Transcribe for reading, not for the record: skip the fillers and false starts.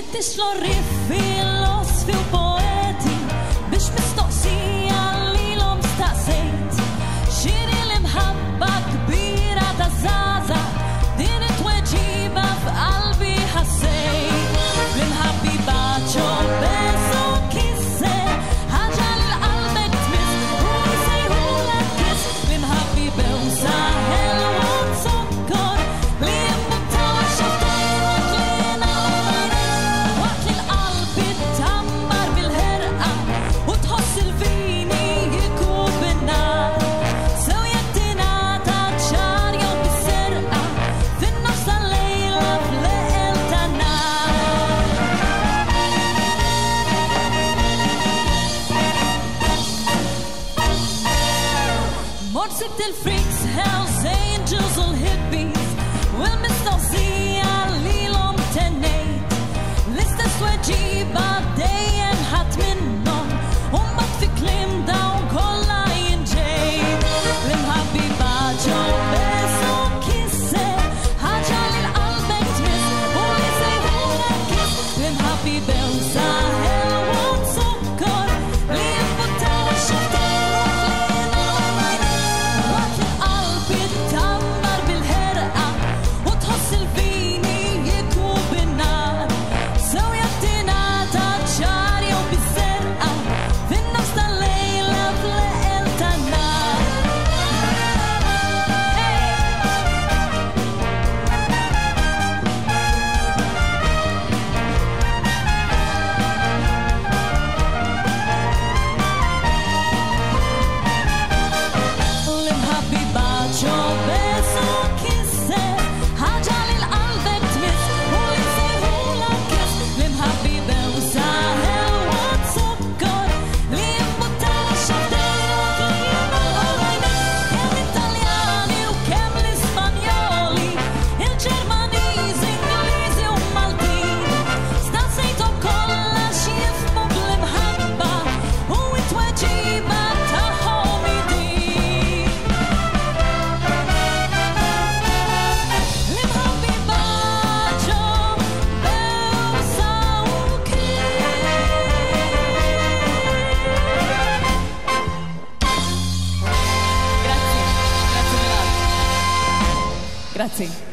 بتشلون ريفي لوس في بويتي مش مستقصية ليلو مستقسيت شيري المحبة كبيرة دزازة دينت وجيبة في قلبي حسيت المحبي باجو بيسو كيسي حاجة لقلبك تمس ويسي هولا كيس المحبي بوسع هلوان سكر ليم بتاع شفتين وكلينا وقت القلب تتمر بالهرقة وتحصل فيني يكوب بالنار سويتنا تتشار يوم بالسرقة في النص الليلة في ليلة النار موسيقى الفريكس هيلز انجلز والهيبيز والمستوصية ليلهم تنيت لسه سوجيبة دين حت منهم ومت في كلام داون كلها ينجيت المحبي باجو بيسو كيسي حاجة للقلب تمس ويسي هولا كيس المحبي بوسع هلوان سكر ليم بتاع شفتين وكلينا وقت القلب تتمر بالهرقة وتحصل فيني يكوب النار سويتنا تتشار يوم بالسرقة في النص الليلة في ليلة النار المحبي باجو بيسو كيسي حاجة للقلب تمس ويسي هولا كيس المحبي بوسع هلوان سكر ليم بتاع شفتين وكلينا القرينة كم إيطالياني وكم الإسبانيولي الجرمانيز إنجليزي ومالتي استنسيتو كل شي يفهموا بالمحبة وتوجيبة تاعهم يدي المحبي باجو بوسع وكيس Grazie. Grazie.